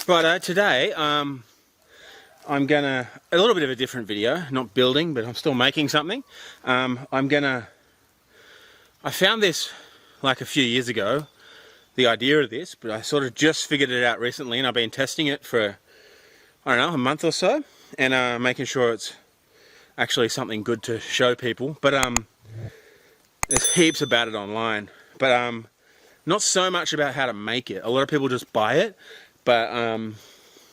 Right, today I'm gonna, a little bit of a different video, not building, but I'm still making something. I found this like a few years ago, the idea of this, but I sort of just figured it out recently, and I've been testing it for, I don't know, a month or so, and making sure it's actually something good to show people. But there's heaps about it online, but not so much about how to make it. A lot of people just buy it, but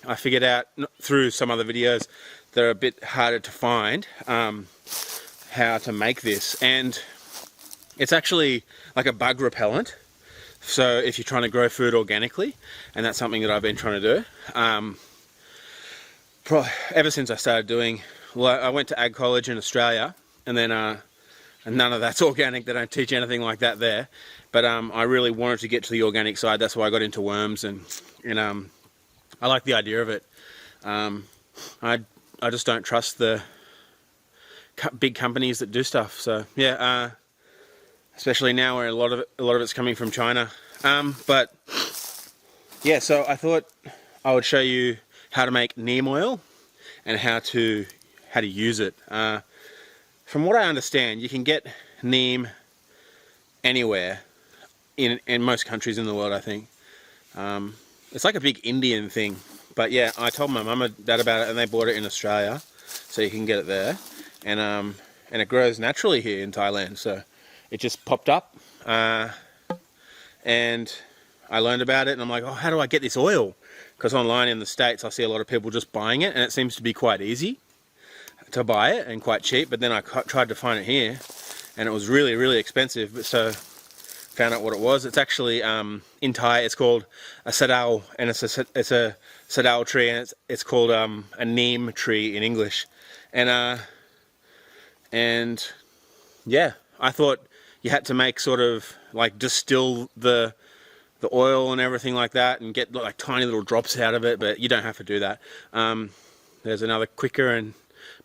I figured out through some other videos that are a bit harder to find how to make this, and it's actually like a bug repellent. So if you're trying to grow food organically, and that's something that I've been trying to do ever since I started doing, well, I went to ag college in Australia, and then and none of that's organic. They don't teach anything like that there. But I really wanted to get to the organic side. That's why I got into worms, and I like the idea of it. I just don't trust the big companies that do stuff. So yeah, especially now where a lot of it's coming from China. But yeah, so I thought I would show you how to make neem oil and how to use it. From what I understand, you can get neem anywhere in most countries in the world, I think. It's like a big Indian thing. But yeah, I told my mum and dad about it, and they bought it in Australia, so you can get it there. And it grows naturally here in Thailand, so it just popped up. And I learned about it, and I'm like, oh, how do I get this oil? Because online in the States, I see a lot of people just buying it, and it seems to be quite easy to buy it and quite cheap. But then I tried to find it here, and it was really, really expensive. But so found out what it was. It's actually in Thai, it's called a sadao, and it's a sadao tree, and it's called a neem tree in English. And yeah, I thought you had to make sort of like distill the oil and everything like that, and get like tiny little drops out of it, but you don't have to do that. There's another quicker and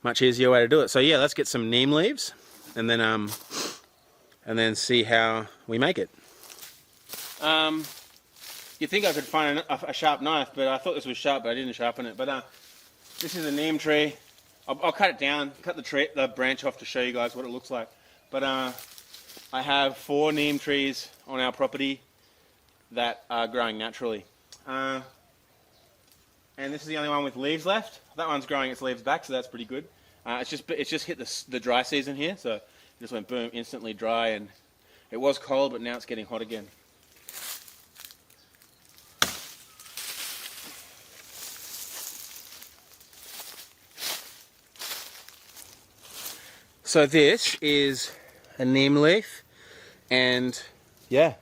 much easier way to do it. So yeah, let's get some neem leaves, and then see how we make it. You'd think I could find a sharp knife, but I thought this was sharp, but I didn't sharpen it. But this is a neem tree. I'll cut it down, cut the branch off to show you guys what it looks like. But I have 4 neem trees on our property that are growing naturally. And this is the only one with leaves left. That one's growing its leaves back, so that's pretty good. It's just hit the dry season here, so it just went boom, instantly dry, and it was cold, but now it's getting hot again. So this is a neem leaf, and yeah,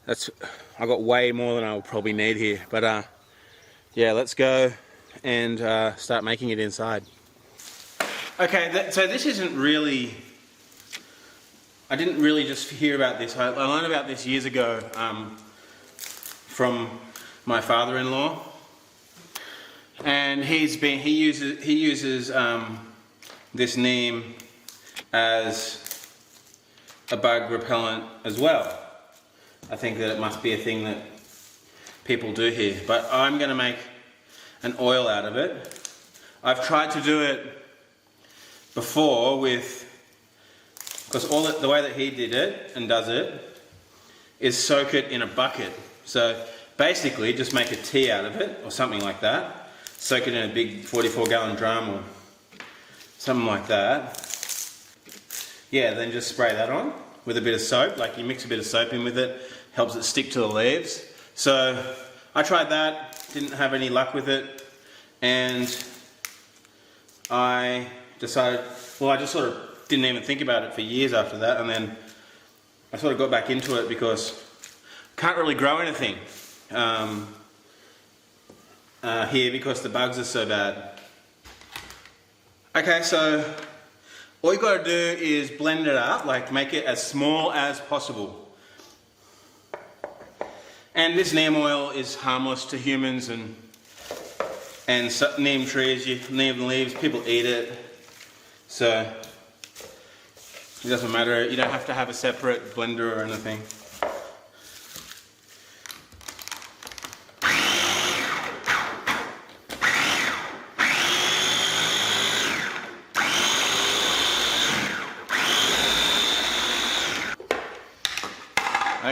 I got way more than I'll probably need here, but yeah, let's go and start making it inside. Okay, so this isn't really, I didn't really just hear about this. I learned about this years ago from my father-in-law, and he uses this neem as a bug repellent as well. I think that it must be a thing that people do here, but I'm going to make an oil out of it. I've tried to do it before because the way that he did it and does it is soak it in a bucket. So basically just make a tea out of it or something like that, soak it in a big 44-gallon drum or something like that. Yeah, then just spray that on with a bit of soap. Like you mix a bit of soap in with it, helps it stick to the leaves. So I tried that, didn't have any luck with it, and I decided, well, I just sort of didn't even think about it for years after that, and then I sort of got back into it because I can't really grow anything here because the bugs are so bad. Okay, so all you got to do is blend it up, like make it as small as possible. And this neem oil is harmless to humans and neem trees, neem leaves, people eat it. So it doesn't matter, you don't have to have a separate blender or anything.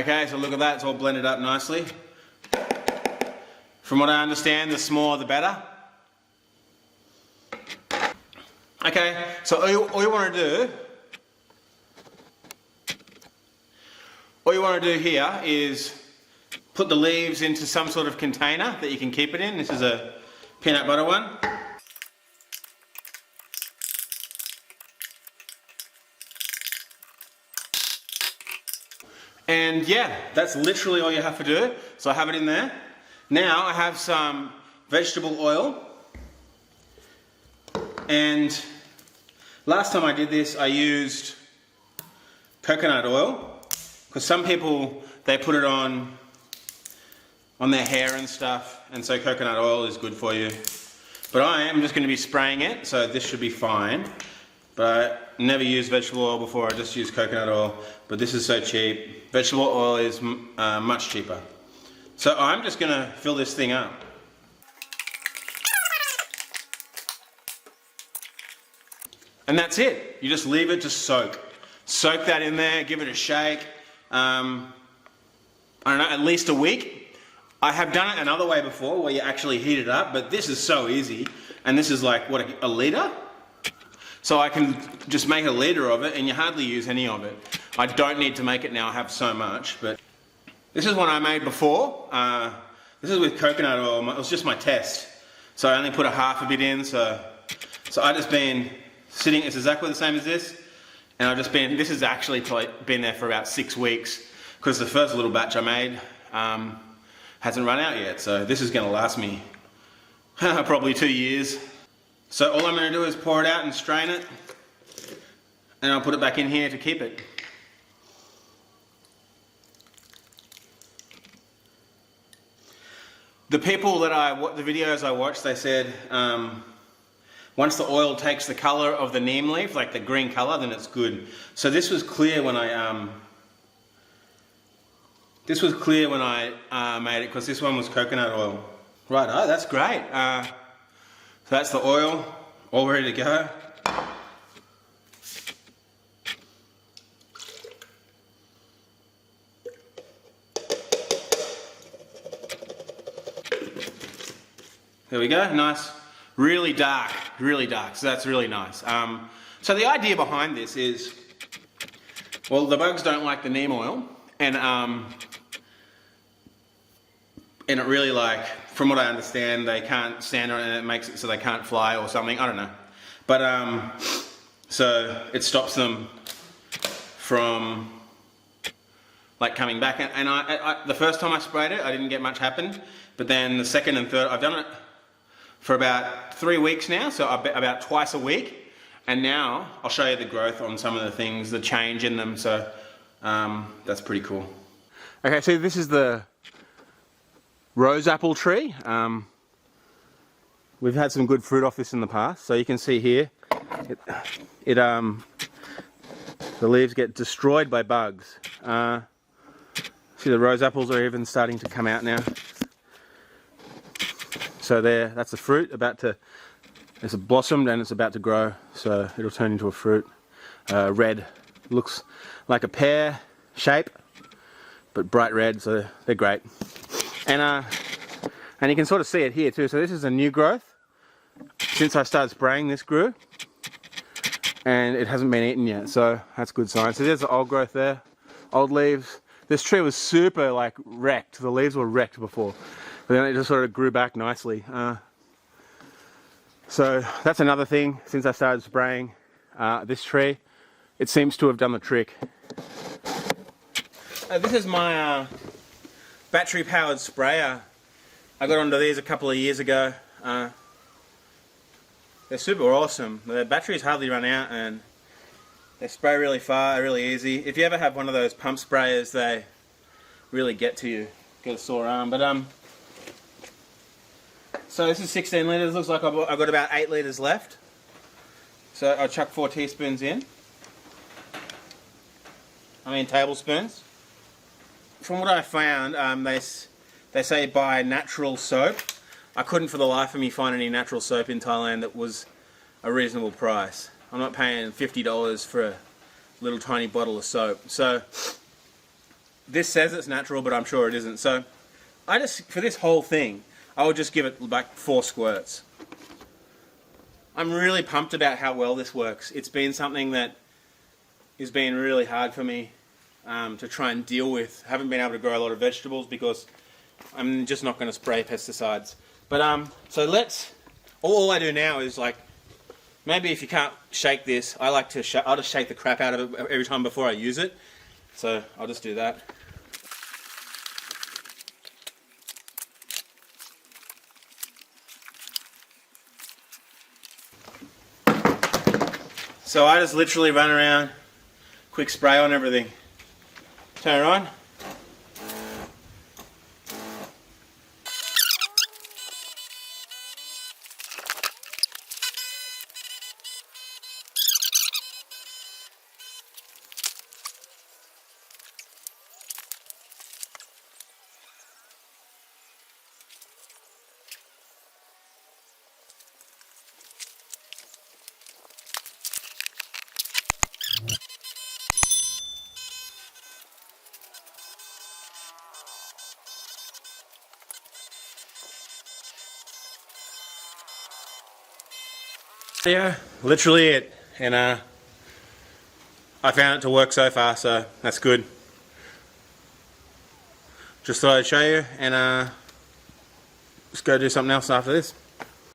Okay, so look at that, it's all blended up nicely. From what I understand, the smaller the better. Okay, so all you want to do here is put the leaves into some sort of container that you can keep it in. This is a peanut butter one. And yeah, that's literally all you have to do. So I have it in there. Now I have some vegetable oil. And last time I did this, I used coconut oil. Because some people, they put it on their hair and stuff. And so coconut oil is good for you. But I am just going to be spraying it, so this should be fine. But I never used vegetable oil before, I just used coconut oil. But this is so cheap. Vegetable oil is much cheaper. So I'm just going to fill this thing up. And that's it. You just leave it to soak. Soak that in there, give it a shake. I don't know, at least a week. I have done it another way before where you actually heat it up, but this is so easy. And this is like, what, a litre? So I can just make a litre of it and you hardly use any of it. I don't need to make it now, I have so much. But this is one I made before. This is with coconut oil, it was just my test. So I only put a half a bit in, so I just been sitting, it's exactly the same as this. And I've just been, this has actually been there for about 6 weeks. Because the first little batch I made hasn't run out yet. So this is going to last me probably 2 years. So all I'm going to do is pour it out and strain it. And I'll put it back in here to keep it. The people that the videos I watched, they said once the oil takes the color of the neem leaf, like the green color, then it's good. So this was clear when I made it, because this one was coconut oil. Right, oh, that's great. So that's the oil, all ready to go. There we go, nice. Really dark, so that's really nice. So the idea behind this is, well, the bugs don't like the neem oil, and it really, like, from what I understand, they can't stand on it and it makes it so they can't fly or something, I don't know. But, so it stops them from, like, coming back. And the first time I sprayed it, I didn't get much happen. But then the second and third, I've done it for about 3 weeks now, so about twice a week. And now I'll show you the growth on some of the things, the change in them, so that's pretty cool. Okay, so this is the rose apple tree. We've had some good fruit off this in the past, so you can see here, the leaves get destroyed by bugs. See, the rose apples are even starting to come out now. So that's the fruit it's blossomed and it's about to grow, so it'll turn into a fruit. Red, looks like a pear shape, but bright red, so they're great. And you can sort of see it here too. So this is a new growth. Since I started spraying, this grew, and it hasn't been eaten yet, so that's a good sign. So there's the old growth there, old leaves. This tree was super, like, wrecked. The leaves were wrecked before, but then it just sort of grew back nicely. So that's another thing. Since I started spraying this tree, it seems to have done the trick. This is my battery powered sprayer. I got onto these a couple of years ago. They're super awesome. The batteries hardly run out and they spray really far, really easy. If you ever have one of those pump sprayers, they really get to you, get a sore arm. But so this is 16 litres. Looks like I've got about 8 litres left. So I'll chuck 4 teaspoons in. Tablespoons. From what I found, they say buy natural soap. I couldn't for the life of me find any natural soap in Thailand that was a reasonable price. I'm not paying $50 for a little tiny bottle of soap. So this says it's natural, but I'm sure it isn't. So I just, for this whole thing, I would just give it like 4 squirts. I'm really pumped about how well this works. It's been something that has been really hard for me to try and deal with. Haven't been able to grow a lot of vegetables because I'm just not going to spray pesticides. But so let's, all I do now is like, maybe if you can't shake this, I like to, I'll just shake the crap out of it every time before I use it. So I'll just do that. So I just literally run around, quick spray on everything. Turn it on. Yeah, literally it, and I found it to work so far, so that's good. Just thought I'd show you, and let's go do something else after this.